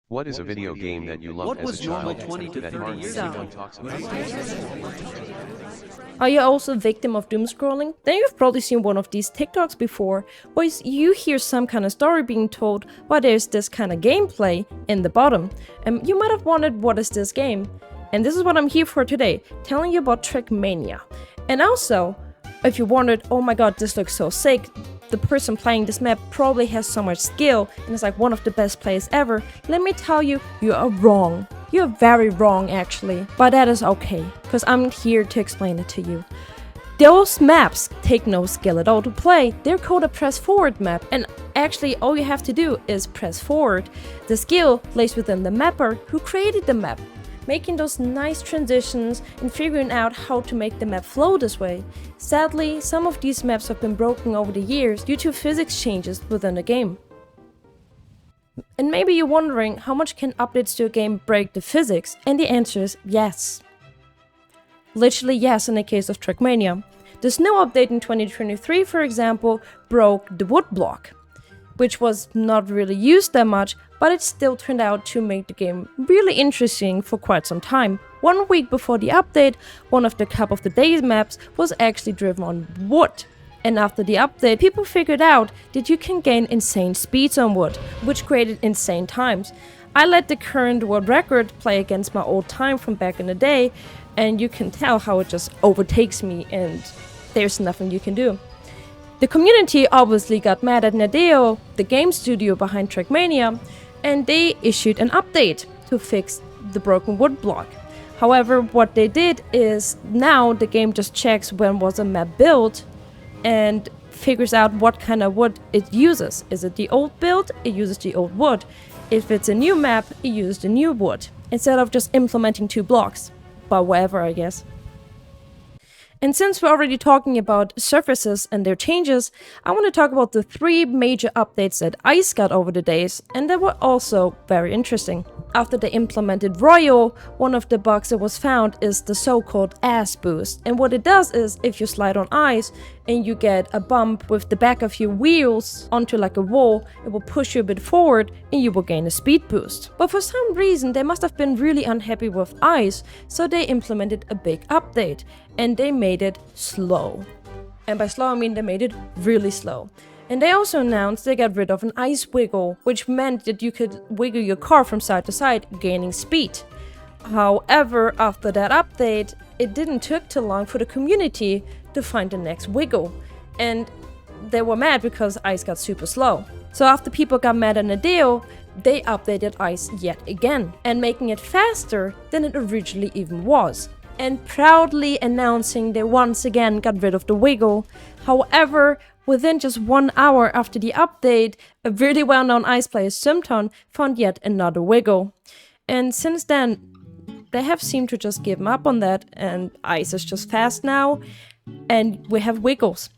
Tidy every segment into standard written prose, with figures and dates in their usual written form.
What is a video game that you loved as a child that hardly anyone talks about? Are you also a victim of doom scrolling? Then you've probably seen one of these TikToks before, where you hear some kind of story being told while there's this kind of gameplay in the bottom. And you might have wondered, what is this game? And this is what I'm here for today, telling you about Trackmania. And also, if you wondered, oh my god, this looks so sick, the person playing this map probably has so much skill and is like one of the best players ever, let me tell you, you are wrong. You're very wrong actually, but that is okay, because I'm here to explain it to you. Those maps take no skill at all to play. They're called a press forward map, and actually all you have to do is press forward. The skill lays within the mapper who created the map, making those nice transitions and figuring out how to make the map flow this way. Sadly, some of these maps have been broken over the years due to physics changes within the game. And maybe you're wondering, how much can updates to a game break the physics? And the answer is yes. Literally yes in the case of Trackmania. This new update in 2023, for example, broke the wood block, which was not really used that much, but it still turned out to make the game really interesting for quite some time. 1 week before the update, one of the Cup of the Day maps was actually driven on wood. And after the update, people figured out that you can gain insane speeds on wood, which created insane times. I let the current world record play against my old time from back in the day, and you can tell how it just overtakes me and there's nothing you can do. The community obviously got mad at Nadeo, the game studio behind Trackmania, and they issued an update to fix the broken wood block. However, what they did is now the game just checks when was a map built and figures out what kind of wood it uses. Is it the old build? It uses the old wood. If it's a new map, it uses the new wood, instead of just implementing 2 blocks. But whatever, I guess. And since we're already talking about surfaces and their changes, I want to talk about the 3 major updates that Ice got over the days, and they were also very interesting. After they implemented Royal, one of the bugs that was found is the so-called ass boost. And what it does is, if you slide on ice and you get a bump with the back of your wheels onto like a wall, it will push you a bit forward and you will gain a speed boost. But for some reason, they must have been really unhappy with ice, so they implemented a big update. And they made it slow. And by slow I mean they made it really slow. And they also announced they got rid of an ice wiggle, which meant that you could wiggle your car from side to side, gaining speed. However, after that update, it didn't take too long for the community to find the next wiggle. And they were mad because ice got super slow. So after people got mad at Nadeo, they updated ice yet again, and making it faster than it originally even was. And proudly announcing they once again got rid of the wiggle. However, within just 1 hour after the update, a really well-known ice player, Sympton, found yet another wiggle. And since then, they have seemed to just give up on that, and ice is just fast now, and we have wiggles.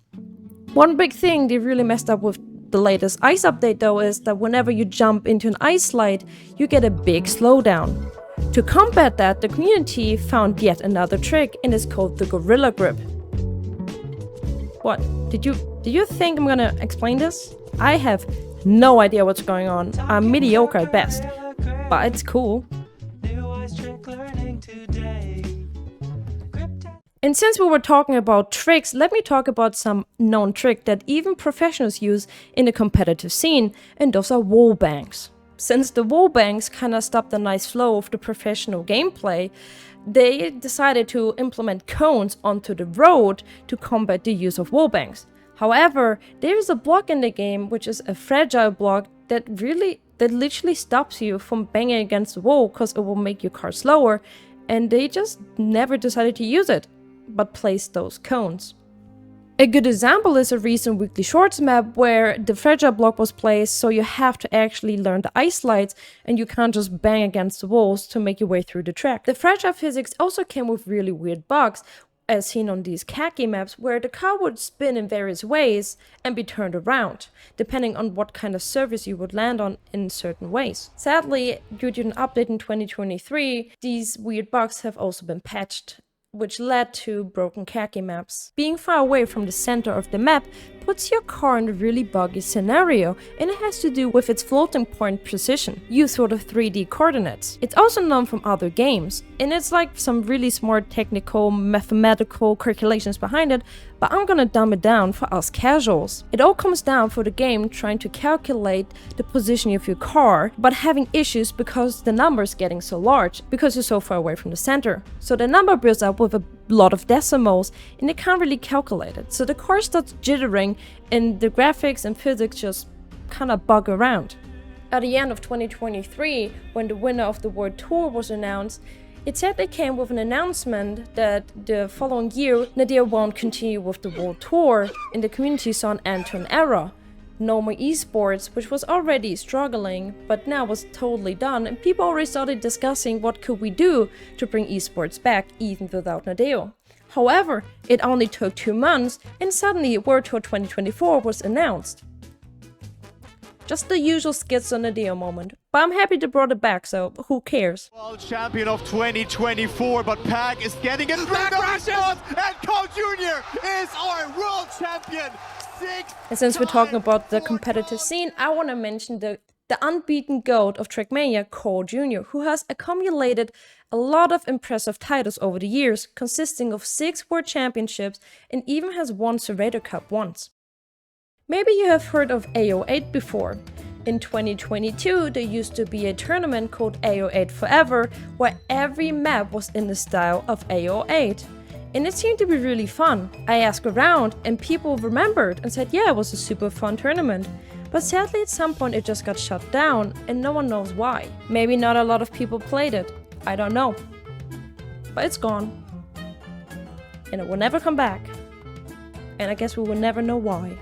One big thing they really messed up with the latest ice update though is that whenever you jump into an ice slide, you get a big slowdown. To combat that, the community found yet another trick, and it's called the Gorilla Grip. What? Did you think I'm gonna explain this? I have no idea what's going on. I'm mediocre at best, but it's cool. And since we were talking about tricks, let me talk about some known trick that even professionals use in the competitive scene, and those are wall bangs. Since the wall bangs kind of stopped the nice flow of the professional gameplay, they decided to implement cones onto the road to combat the use of wall bangs. However, there is a block in the game which is a fragile block that literally stops you from banging against the wall because it will make your car slower, and they just never decided to use it, but placed those cones. A good example is a recent Weekly Shorts map where the fragile block was placed, so you have to actually learn the ice slides and you can't just bang against the walls to make your way through the track. The fragile physics also came with really weird bugs, as seen on these khaki maps, where the car would spin in various ways and be turned around, depending on what kind of surface you would land on in certain ways. Sadly, due to an update in 2023, these weird bugs have also been patched which led to broken khaki maps. Being far away from the center of the map puts your car in a really buggy scenario, and it has to do with its floating point precision, used sort of 3D coordinates. It's also known from other games, and it's like some really smart technical, mathematical calculations behind it, but I'm gonna dumb it down for us casuals. It all comes down for the game trying to calculate the position of your car, but having issues because the number is getting so large, because you're so far away from the center. So the number builds up with a lot of decimals, and it can't really calculate it. So the car starts jittering, and the graphics and physics just kinda bug around. At the end of 2023, when the winner of the World Tour was announced, it sadly came with an announcement that the following year, Nadeo won't continue with the World Tour, and the community saw an end to an era. No more esports, which was already struggling, but now was totally done, and people already started discussing what could we do to bring esports back, even without Nadeo. However, it only took 2 months, and suddenly World Tour 2024 was announced. Just the usual skits on Nadeo moment, but I'm happy to brought it back, so who cares? World champion of 2024, but Pack is getting it back, and Cole Jr. is our world champion. And since we're talking about the competitive scene, I want to mention the unbeaten GOAT of Trackmania, Cole Jr., who has accumulated a lot of impressive titles over the years, consisting of 6 world championships, and even has won Serrator Cup once. Maybe you have heard of AO8 before. In 2022, there used to be a tournament called AO8 Forever, where every map was in the style of AO8. And it seemed to be really fun. I asked around, and people remembered and said, yeah, it was a super fun tournament. But sadly, at some point it just got shut down, and no one knows why. Maybe not a lot of people played it. I don't know. But it's gone. And it will never come back. And I guess we will never know why.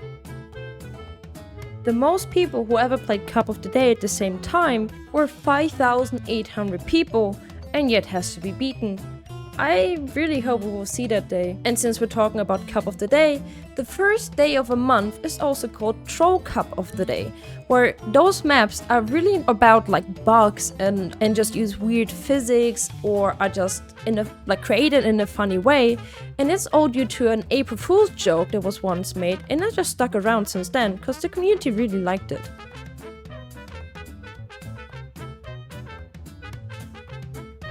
The most people who ever played Cup of the Day at the same time were 5,800 people, and yet has to be beaten. I really hope we will see that day. And since we're talking about Cup of the Day, the first day of a month is also called Troll Cup of the Day, where those maps are really about like bugs and just use weird physics, or are just created in a funny way. And it's all due to an April Fool's joke that was once made, and it just stuck around since then because the community really liked it.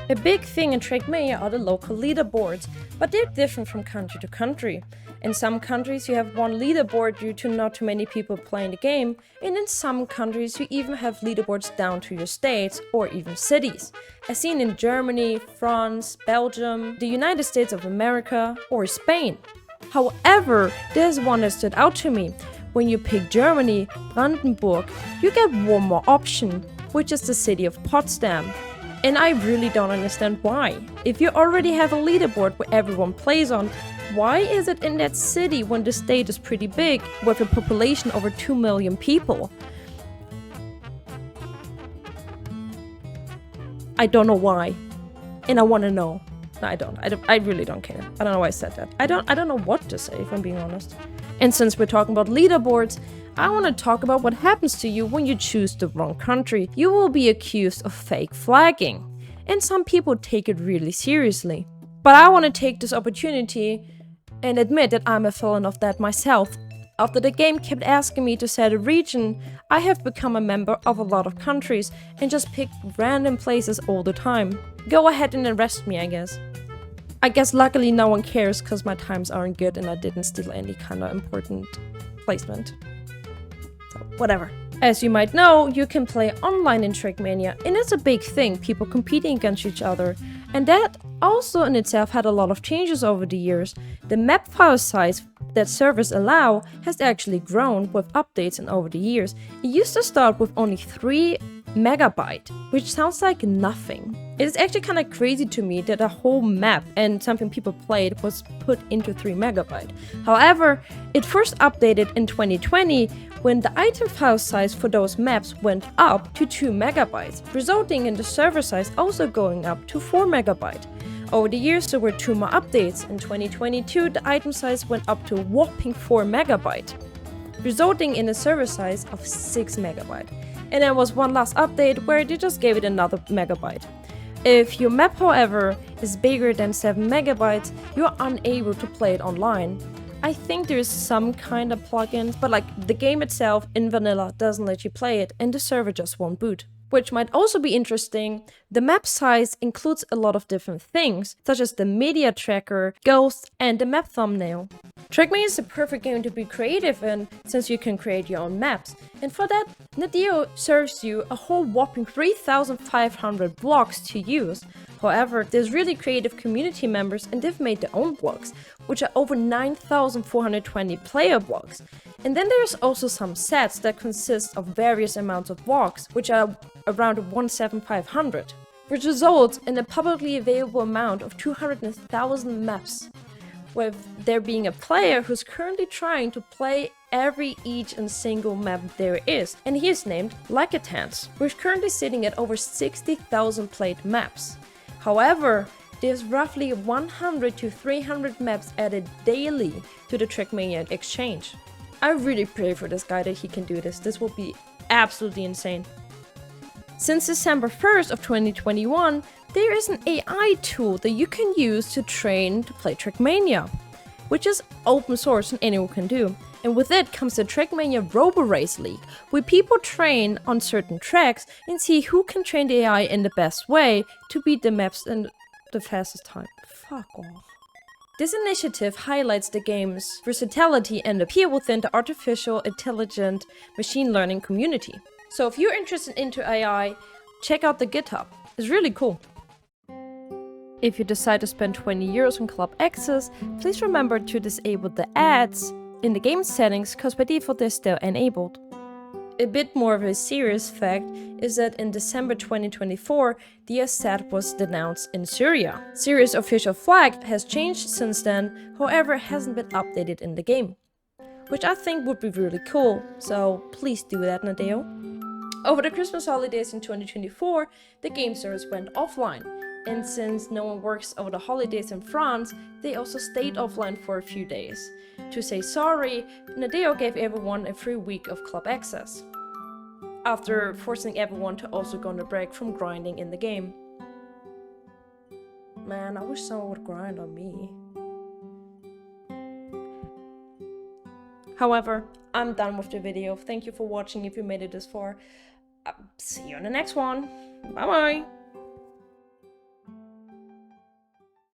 A big thing in Trackmania are the local leaderboards, but they're different from country to country. In some countries you have one leaderboard due to not too many people playing the game, and in some countries you even have leaderboards down to your states or even cities, as seen in Germany, France, Belgium, the United States of America or Spain. However, there's one that stood out to me. When you pick Germany, Brandenburg, you get one more option, which is the city of Potsdam. And I really don't understand why. If you already have a leaderboard where everyone plays on, why is it in that city when the state is pretty big, with a population over 2 million people? I don't know why. And I want to know. No, I don't. I really don't care. I don't know why I said that. I don't know what to say, if I'm being honest. And since we're talking about leaderboards, I want to talk about what happens to you when you choose the wrong country. You will be accused of fake flagging, and some people take it really seriously. But I want to take this opportunity and admit that I'm a felon of that myself. After the game kept asking me to set a region, I have become a member of a lot of countries and just pick random places all the time. Go ahead and arrest me, I guess. I guess luckily no one cares because my times aren't good and I didn't steal any kind of important placement. So, whatever. As you might know, you can play online in Trackmania, and it's a big thing, people competing against each other. And that also in itself had a lot of changes over the years. The map file size that servers allow has actually grown with updates and over the years. It used to start with only 3 megabyte, which sounds like nothing. It is actually kind of crazy to me that a whole map and something people played was put into 3 megabyte. However, it first updated in 2020 when the item file size for those maps went up to 2 megabytes, resulting in the server size also going up to 4 megabyte. Over the years there were 2 more updates. In 2022 the item size went up to a whopping 4 megabyte, resulting in a server size of 6 megabyte. And there was one last update where they just gave it another megabyte. If your map, however, is bigger than 7 megabytes, you are unable to play it online. I think there's some kind of plugins, but like the game itself in vanilla doesn't let you play it and the server just won't boot. Which might also be interesting, the map size includes a lot of different things, such as the media tracker, ghosts, and the map thumbnail. Trackmania is a perfect game to be creative in, since you can create your own maps, and for that, Nadeo serves you a whole whopping 3,500 blocks to use. However, there's really creative community members and they've made their own blocks, which are over 9,420 player blocks. And then there's also some sets that consist of various amounts of blocks, which are around 1,500, which results in a publicly available amount of 200,000 maps, with there being a player who's currently trying to play each and single map there is, and he is named LuckersTurbo, which is currently sitting at over 60,000 played maps. However, there's roughly 100 to 300 maps added daily to the Trackmania exchange. I really pray for this guy that he can do this. This will be absolutely insane. Since December 1st of 2021, there is an AI tool that you can use to train to play Trackmania, which is open source and anyone can do. And with it comes the Trackmania Robo Race League, where people train on certain tracks and see who can train the AI in the best way to beat the maps in the fastest time. Fuck off. This initiative highlights the game's versatility and appeal within the artificial intelligent machine learning community. So if you're interested into AI, check out the GitHub. It's really cool. If you decide to spend 20 euros on Club Access, please remember to disable the ads in the game settings, because by default they're still enabled. A bit more of a serious fact is that in December 2024, the Assad was denounced in Syria. Syria's official flag has changed since then, however hasn't been updated in the game, which I think would be really cool, so please do that, Nadeo. Over the Christmas holidays in 2024, the game service went offline, and since no one works over the holidays in France, they also stayed offline for a few days. To say sorry, Nadeo gave everyone a free week of Club Access, after forcing everyone to also go on a break from grinding in the game. Man, I wish someone would grind on me. However, I'm done with the video. Thank you for watching if you made it this far. See you on the next one. Bye bye!